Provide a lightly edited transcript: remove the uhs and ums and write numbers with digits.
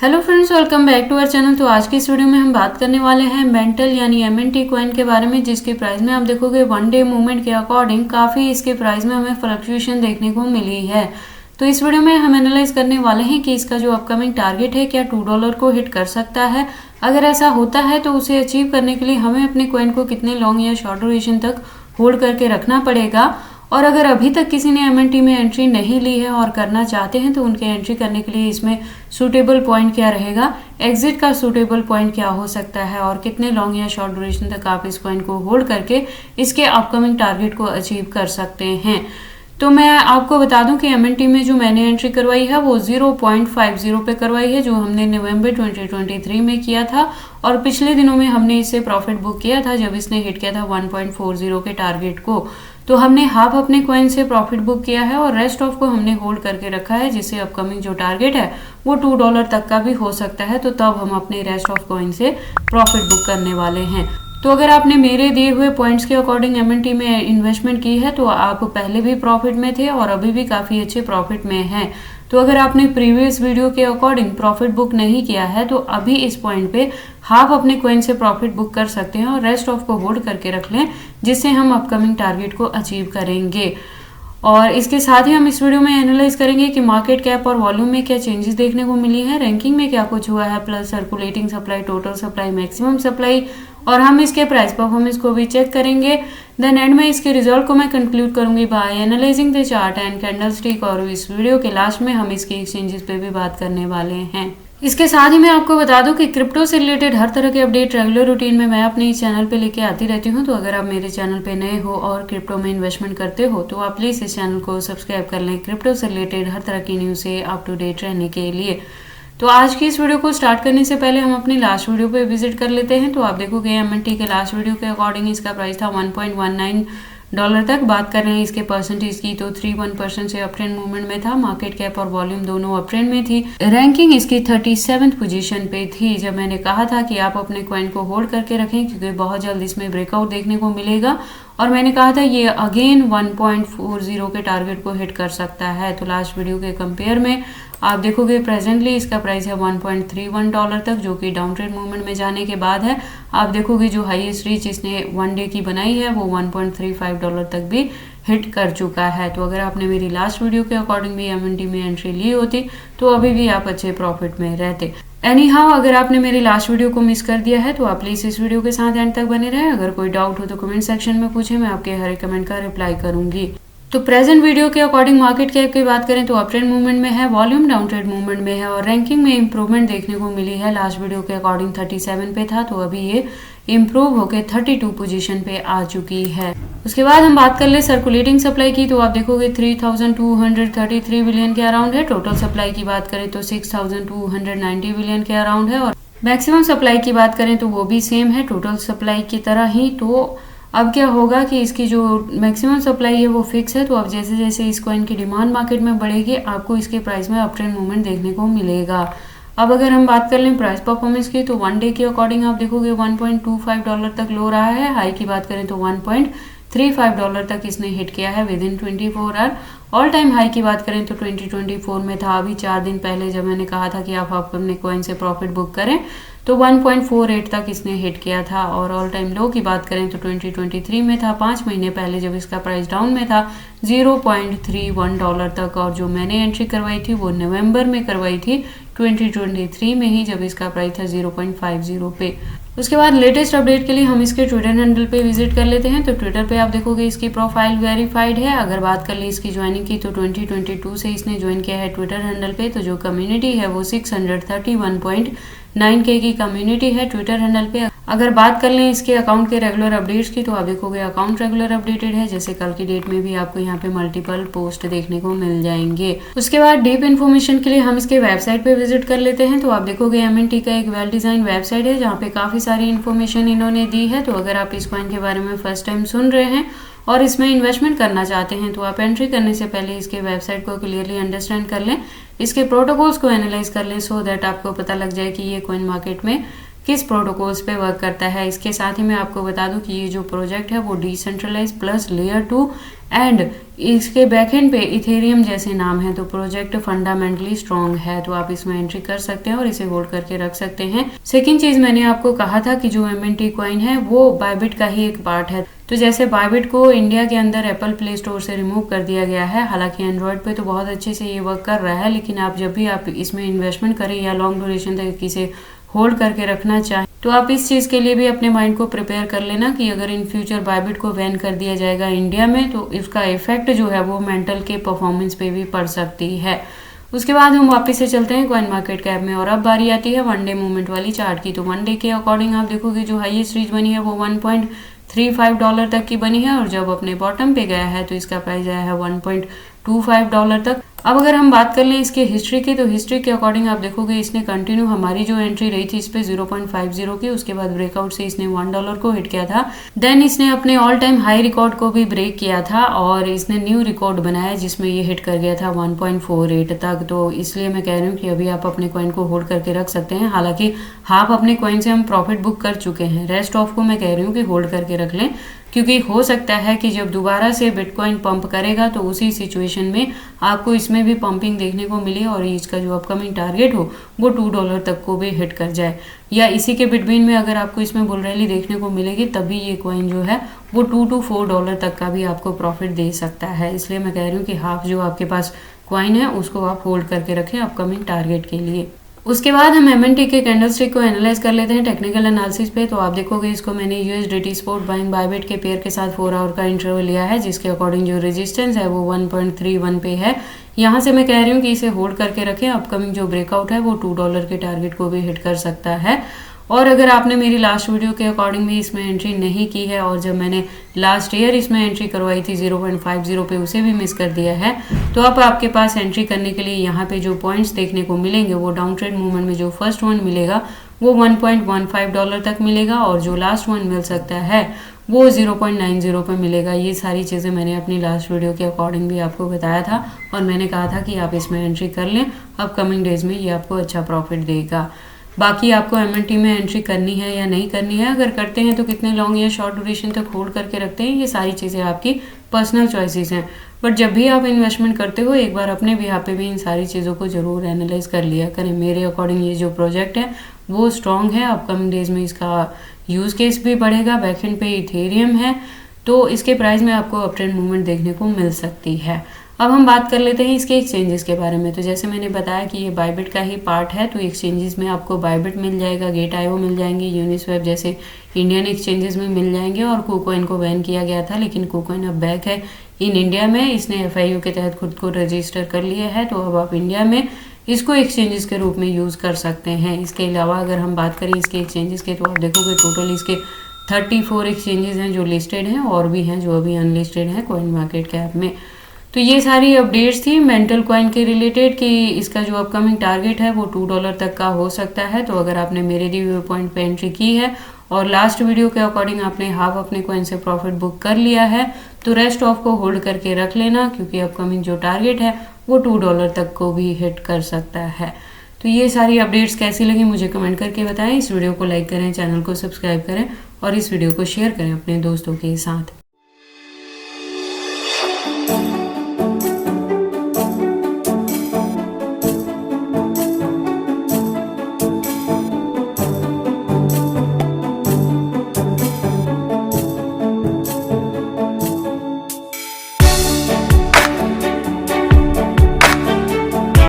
Hello friends, welcome back to our channel. तो आज की इस वीडियो में हम बात करने वाले हैं मेंटल यानी MNT कॉइन के बारे में, जिसके प्राइस में आप देखोगे वन डे मूवमेंट के अकॉर्डिंग काफ़ी इसके प्राइस में हमें फ्लक्चुएशन देखने को मिली है। तो इस वीडियो में हम एनालाइज करने वाले हैं कि इसका जो अपकमिंग टारगेट है क्या $2 को हिट कर सकता है। अगर ऐसा होता है तो उसे अचीव करने के लिए हमें अपने कॉइन को कितने लॉन्ग या शॉर्ट ड्यूरेशन तक होल्ड करके रखना पड़ेगा। और अगर अभी तक किसी ने MNT में एंट्री नहीं ली है और करना चाहते हैं तो उनके एंट्री करने के लिए इसमें सूटेबल पॉइंट क्या रहेगा, एग्जिट का सूटेबल पॉइंट क्या हो सकता है और कितने लॉन्ग या शॉर्ट ड्यूरेशन तक आप इस पॉइंट को होल्ड करके इसके अपकमिंग टारगेट को अचीव कर सकते हैं। तो मैं आपको बता दूं कि MNT में जो मैंने एंट्री करवाई है वो 0.50 पे करवाई है, जो हमने नवंबर 2023 में किया था। और पिछले दिनों में हमने इससे प्रॉफिट बुक किया था जब इसने हिट किया था 1.40 के टारगेट को। तो हमने हाफ अपने कॉइन से प्रॉफिट बुक किया है और रेस्ट ऑफ को हमने होल्ड करके रखा है, जिससे अपकमिंग जो टारगेट है वो $2 तक का भी हो सकता है। तो तब हम अपने रेस्ट ऑफ कॉइन से प्रॉफिट बुक करने वाले हैं। तो अगर आपने मेरे दिए हुए पॉइंट्स के अकॉर्डिंग MNT में इन्वेस्टमेंट की है तो आप पहले भी प्रॉफिट में थे और अभी भी काफ़ी अच्छे प्रॉफिट में हैं। तो अगर आपने प्रीवियस वीडियो के अकॉर्डिंग प्रॉफिट बुक नहीं किया है तो अभी इस पॉइंट पे हाफ अपने कॉइन से प्रॉफिट बुक कर सकते हैं और रेस्ट ऑफ को होल्ड करके रख लें, जिससे हम अपकमिंग टारगेट को अचीव करेंगे। और इसके साथ ही हम इस वीडियो में एनालाइज करेंगे कि मार्केट कैप और वॉल्यूम में क्या चेंजेस देखने को मिली है, रैंकिंग में क्या कुछ हुआ है, plus circulating supply, total supply, maximum supply, और हम इसके प्राइस परफॉर्मेंस को भी चेक करेंगे। देन एंड में इसके रिजल्ट को मैं कंक्लूड करूंगी by analysing the chart and candlestick. और इस वीडियो के लास्ट में हम इसके एक्सचेंजेस पे भी बात करने वाले हैं। इसके साथ ही मैं आपको बता दूं कि क्रिप्टो से रिलेटेड हर तरह के अपडेट रेगुलर रूटीन में मैं अपने इस चैनल पे लेके आती रहती हूं। तो अगर आप मेरे चैनल पे नए हो और क्रिप्टो में इन्वेस्टमेंट करते हो तो आप प्लीज़ इस चैनल को सब्सक्राइब कर लें क्रिप्टो से रिलेटेड हर तरह की न्यूज़ से अप टू डेट रहने के लिए। तो आज की इस वीडियो को स्टार्ट करने से पहले हम अपनी लास्ट वीडियो पे विजिट कर लेते हैं। तो आप देखोगे MNT के लास्ट वीडियो के अकॉर्डिंग इसका प्राइस था $1.19 तक। बात कर रहे हैं इसके परसेंटेज की तो 31% से अप ट्रेंड मूवमेंट में था। मार्केट कैप और वॉल्यूम दोनों अप ट्रेंड में थी। रैंकिंग इसकी 37th पोजीशन पे थी। जब मैंने कहा था कि आप अपने कॉइन को होल्ड करके रखें क्योंकि बहुत जल्द इसमें ब्रेकआउट देखने को मिलेगा, और मैंने कहा था ये अगेन 1.40 के टारगेट को हिट कर सकता है। तो लास्ट वीडियो के कंपेयर में आप देखोगे प्रेजेंटली इसका प्राइस है $1.31 तक, जो कि डाउन ट्रेंड मूवमेंट में जाने के बाद है। आप देखोगे जो हाईएस्ट रीच इसने वन डे की बनाई है वो $1.35 तक भी हिट कर चुका है। तो अगर आपने मेरी लास्ट वीडियो के अकॉर्डिंग भी MNT में एंट्री ली होती तो अभी भी आप अच्छे प्रॉफिट में रहते। एनी हाउ, अगर आपने मेरी लास्ट वीडियो को मिस कर दिया है तो आप प्लीज़ इस वीडियो के साथ एंड तक बने रहें। अगर कोई डाउट हो तो कमेंट सेक्शन में पूछें, मैं आपके हर एक कमेंट का रिप्लाई करूंगी। तो प्रेजेंट वीडियो के अकॉर्डिंग मार्केट कैप की बात करें तो अप ट्रेंड मूवमेंट में है, वॉल्यूम डाउन ट्रेंड मूवमेंट में है और रैंकिंग में इंप्रूवमेंट देखने को मिली है। लास्ट वीडियो के अकॉर्डिंग 37 पे था तो अभी ये इम्प्रूव होकर 32 पोजीशन पे आ चुकी है। उसके बाद हम बात कर ले सर्कुलेटिंग सप्लाई की तो आप देखोगे 3233 बिलियन के अराउंड है। टोटल सप्लाई की बात करें तो 6290 बिलियन के अराउंड है। और मैक्सिमम सप्लाई की बात करें तो वो भी सेम है टोटल सप्लाई की तरह ही। तो अब क्या होगा कि इसकी जो मैक्सिमम सप्लाई है वो फिक्स है। तो अब जैसे जैसे इस कॉइन की डिमांड मार्केट में बढ़ेगी आपको इसके प्राइस में अप ट्रेंड मूवमेंट देखने को मिलेगा। अब अगर हम बात कर लें प्राइस परफॉर्मेंस की तो वन डे के अकॉर्डिंग आप देखोगे $1.25 तक लो रहा है। हाई की बात करें तो $1.35 तक इसने हिट किया है within 24 hour. All time high की बात करें तो 2024 में था। अभी 4 दिन पहले जब मैंने कहा था कि आप अपने कॉइन से प्रॉफिट बुक करें तो 1.48 तक इसने हिट किया था। और ऑल टाइम लो की बात करें तो 2023 में था, 5 महीने पहले जब इसका प्राइस डाउन में था $0.31 तक। और जो मैंने एंट्री करवाई थी वो नवंबर में करवाई थी 2023 में ही, जब इसका प्राइस था 0.50 पे। उसके बाद लेटेस्ट अपडेट के लिए हम इसके ट्विटर हैंडल पे विजिट कर लेते हैं। तो ट्विटर पे आप देखोगे इसकी प्रोफाइल वेरीफाइड है। अगर बात कर ले इसकी ज्वाइनिंग की तो 2022 से इसने ज्वाइन किया है ट्विटर हैंडल पे। तो जो कम्युनिटी है वो 631.9K की कम्युनिटी है ट्विटर हैंडल पे। अगर बात कर लें इसके अकाउंट के रेगुलर अपडेट्स की तो आप देखोगे अकाउंट रेगुलर अपडेटेड है। जैसे कल की डेट में भी आपको यहाँ पे मल्टीपल पोस्ट देखने को मिल जाएंगे। उसके बाद डीप इन्फॉर्मेशन के लिए हम इसके वेबसाइट पे विजिट कर लेते हैं। तो आप देखोगे MNT का एक वेल डिजाइन वेबसाइट है जहाँ पे काफी सारी इन्फॉर्मेशन इन्होंने दी है। तो अगर आप इस कॉइन के बारे में फर्स्ट टाइम सुन रहे हैं और इसमें इन्वेस्टमेंट करना चाहते हैं तो आप एंट्री करने से पहले इसके वेबसाइट को क्लियरली अंडरस्टैंड कर लें, इसके प्रोटोकॉल्स को एनालाइज कर लें, सो दैट आपको पता लग जाए कि ये कॉइन मार्केट में किस प्रोटोकॉल्स पे वर्क करता है। इसके साथ ही मैं आपको बता दूं कि ये जो प्रोजेक्ट है वो डिसेंट्रलाइज प्लस लेयर 2 एंड इसके बैकएंड पे इथेरियम जैसे नाम है, तो प्रोजेक्ट फंडामेंटली स्ट्रॉन्ग है, तो आप इसमें एंट्री कर सकते हैं और इसे होल्ड करके रख सकते हैं। सेकेंड चीज, मैंने आपको कहा था कि जो MNT कॉइन है वो बायबिट का ही एक पार्ट है। तो जैसे बायबिट को इंडिया के अंदर एप्पल प्ले स्टोर से रिमूव कर दिया गया है, हालांकि एंड्रॉयड पे तो बहुत अच्छे से ये वर्क कर रहा है, लेकिन आप जब भी आप इसमें इन्वेस्टमेंट करें या लॉन्ग ड्यूरेशन तक इसे होल्ड करके रखना चाहें, तो आप इस चीज़ के लिए भी अपने माइंड को प्रिपेयर कर लेना कि अगर इन फ्यूचर बायबिट को बैन कर दिया जाएगा इंडिया में, तो इसका इफेक्ट जो है वो मेंटल के परफॉर्मेंस पे भी पड़ सकती है। उसके बाद हम वापस से चलते हैं कॉइन मार्केट कैप में, और अब बारी आती है वन डे मूवमेंट वाली चार्ट की। तो वन डे के अकॉर्डिंग आप देखोगे जो हाईएस्ट रीच बनी है वो $1.35 तक की बनी है, और जब अपने बॉटम पे गया है तो इसका प्राइस आया है $1.25 तक। अब अगर हम बात कर लें इसके हिस्ट्री की, तो हिस्ट्री के अकॉर्डिंग आप देखोगे इसने कंटिन्यू हमारी जो एंट्री रही थी इस पे 0.50 की, उसके बाद ब्रेकआउट से इसने $1 को हिट किया था। देन इसने अपने ऑल टाइम हाई रिकॉर्ड को भी ब्रेक किया था और इसने न्यू रिकॉर्ड बनाया जिसमें ये हिट कर गया था 1.48 तक। तो इसलिए मैं कह रही हूँ कि अभी आप अपने कॉइन को होल्ड करके रख सकते हैं। हालांकि हाफ अपने कॉइन से हम प्रॉफिट बुक कर चुके हैं, रेस्ट ऑफ को मैं कह रही हूँ कि होल्ड करके रख लें, क्योंकि हो सकता है कि जब दोबारा से बिटकॉइन पंप करेगा तो उसी सिचुएशन में आपको इसमें भी पंपिंग देखने को मिले और इसका जो अपकमिंग टारगेट हो वो $2 तक को भी हिट कर जाए, या इसी के बिटवीन में अगर आपको इसमें बुल रैली देखने को मिलेगी तभी ये कॉइन जो है वो $2 to $4 तक का भी आपको प्रॉफिट दे सकता है। इसलिए मैं कह रही हूँ कि हाफ जो आपके पास कॉइन है उसको आप होल्ड करके रखें अपकमिंग टारगेट के लिए। उसके बाद हम MNT के कैंडलस्टिक को एनालाइज कर लेते हैं टेक्निकल एनालिसिस पे। तो आप देखोगे इसको मैंने USDT स्पॉट बाइंग बायबिट के पेयर के साथ 4 आवर का इंटरवल लिया है, जिसके अकॉर्डिंग जो रेजिस्टेंस है वो 1.31 पे है। यहाँ से मैं कह रही हूँ कि इसे होल्ड करके रखें, अपकमिंग जो ब्रेकआउट है वो $2 के टारगेट को भी हिट कर सकता है। और अगर आपने मेरी लास्ट वीडियो के अकॉर्डिंग भी इसमें एंट्री नहीं की है और जब मैंने लास्ट ईयर इसमें एंट्री करवाई थी 0.50 पे उसे भी मिस कर दिया है, तो अब आपके पास एंट्री करने के लिए यहाँ पे जो पॉइंट्स देखने को मिलेंगे वो डाउन ट्रेड मूवमेंट में जो फर्स्ट वन मिलेगा वो $1.15 तक मिलेगा, और जो लास्ट वन मिल सकता है वो 0.90 पे मिलेगा। ये सारी चीज़ें मैंने अपनी लास्ट वीडियो के अकॉर्डिंग भी आपको बताया था और मैंने कहा था कि आप इसमें एंट्री कर लें, अपकमिंग डेज में ये आपको अच्छा प्रॉफिट देगा। बाकी आपको MNT में एंट्री करनी है या नहीं करनी है, अगर करते हैं तो कितने लॉन्ग या शॉर्ट ड्यूरेशन तक होल्ड करके रखते हैं, ये सारी चीज़ें आपकी पर्सनल चॉइसेस हैं। बट जब भी आप इन्वेस्टमेंट करते हो एक बार अपने बिहाफ पे भी इन सारी चीज़ों को जरूर एनालाइज कर लिया करें। मेरे अकॉर्डिंग ये जो प्रोजेक्ट है वो स्ट्रॉन्ग है, अपकमिंग डेज में इसका यूज़ केस भी बढ़ेगा, बैकएंड पे इथेरियम है, तो इसके प्राइस में आपको अप ट्रेंड मूवमेंट देखने को मिल सकती है। अब हम बात कर लेते हैं इसके एक्सचेंजेस के बारे में। तो जैसे मैंने बताया कि ये बायबिट का ही पार्ट है, तो एक्सचेंजेस में आपको बायबिट मिल जाएगा, गेट.io मिल जाएंगे, यूनिस्वैप जैसे इंडियन एक्सचेंजेस में मिल जाएंगे, और KuCoin को बैन किया गया था लेकिन KuCoin अब बैक है इन इंडिया में। इसने FIU के तहत खुद को रजिस्टर कर लिया है, तो अब आप इंडिया में इसको एक्सचेंजेस के रूप में यूज़ कर सकते हैं। इसके अलावा अगर हम बात करें इसके एक्सचेंजेस के, तो आप देखोगे टोटल इसके 34 एक्सचेंजेस हैं जो लिस्टेड हैं और भी हैं जो अभी अनलिस्टेड हैं कॉइन मार्केट कैप में। तो ये सारी अपडेट्स थी मेंटल कॉइन के रिलेटेड कि इसका जो अपकमिंग टारगेट है वो $2 तक का हो सकता है। तो अगर आपने मेरे दिए पॉइंट पे एंट्री की है और लास्ट वीडियो के अकॉर्डिंग आपने हाफ अपने कॉइन से प्रॉफिट बुक कर लिया है, तो रेस्ट ऑफ को होल्ड करके रख लेना, क्योंकि अपकमिंग जो टारगेट है वो $2 तक को भी हिट कर सकता है। तो ये सारी अपडेट्स कैसी लगी मुझे कमेंट करके बताएं। इस वीडियो को लाइक करें, चैनल को सब्सक्राइब करें और इस वीडियो को शेयर करें अपने दोस्तों के साथ।